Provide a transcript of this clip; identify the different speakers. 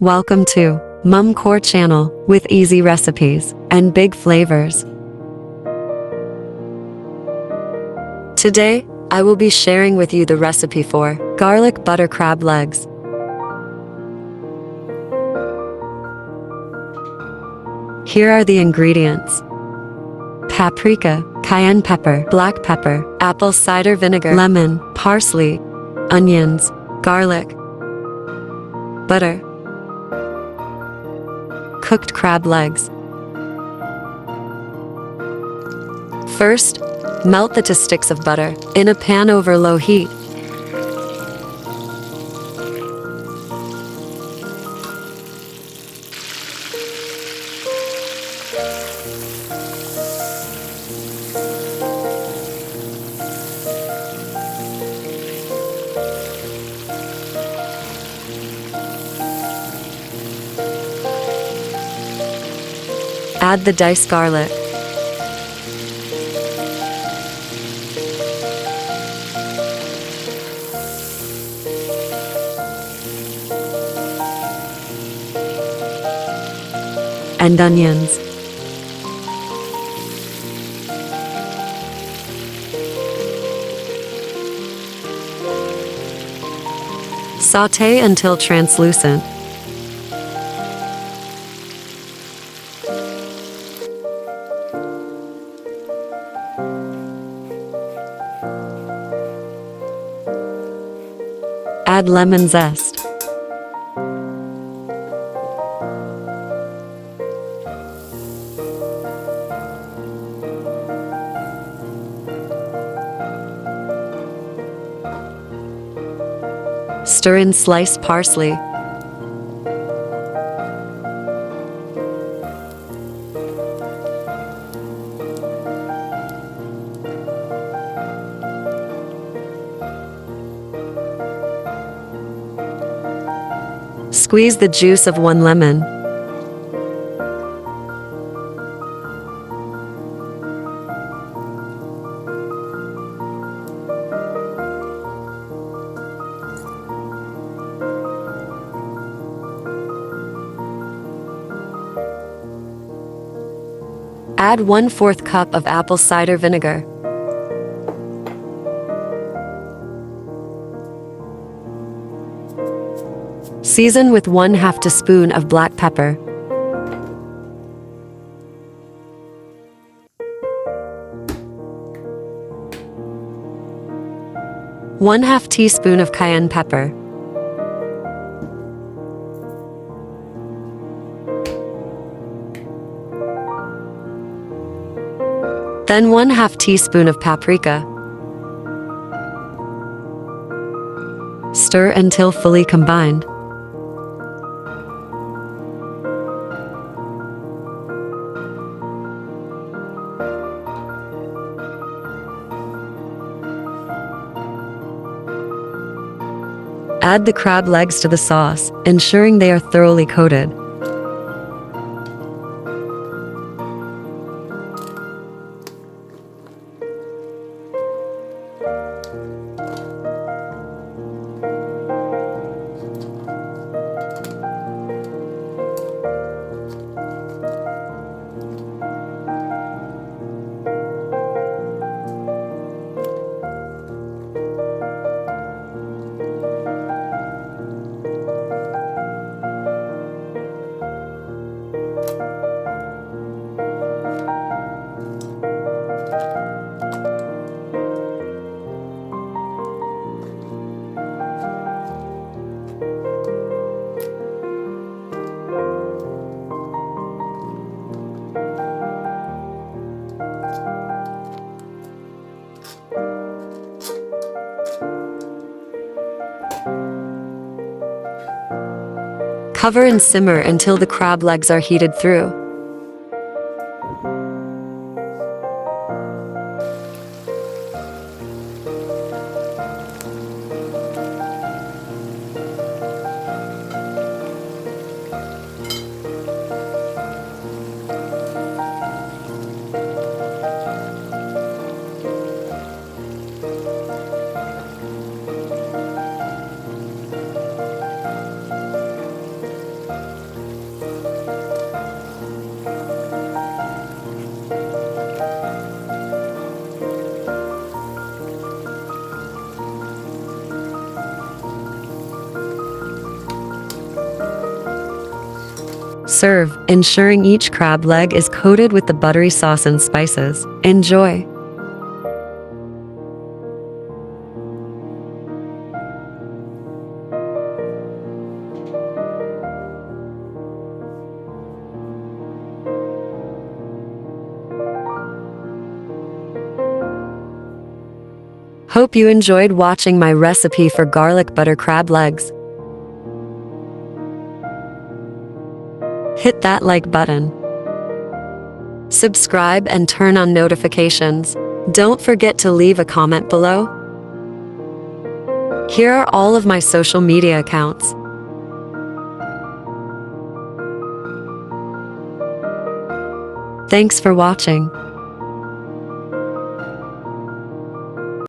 Speaker 1: Welcome to Mum Core Channel with easy recipes and big flavors. Today, I will be sharing with you the recipe for garlic butter crab legs. Here are the ingredients: paprika, cayenne pepper, black pepper, apple cider vinegar, lemon, parsley, onions, garlic, butter, cooked crab legs. First, melt the 2 sticks of butter in a pan over low heat. Add the diced garlic. And onions. Sauté until translucent. Add lemon zest. Stir in sliced parsley. Squeeze the juice of 1 lemon. Add 1/4 cup of apple cider vinegar. Season with 1/2 teaspoon of black pepper. ½ teaspoon of cayenne pepper. Then 1/2 teaspoon of paprika. Stir until fully combined. Add the crab legs to the sauce, ensuring they are thoroughly coated. Cover and simmer until the crab legs are heated through. Serve, ensuring each crab leg is coated with the buttery sauce and spices. Enjoy! Hope you enjoyed watching my recipe for garlic butter crab legs. Hit that like button. Subscribe and turn on notifications. Don't forget to leave a comment below. Here are all of my social media accounts. Thanks for watching.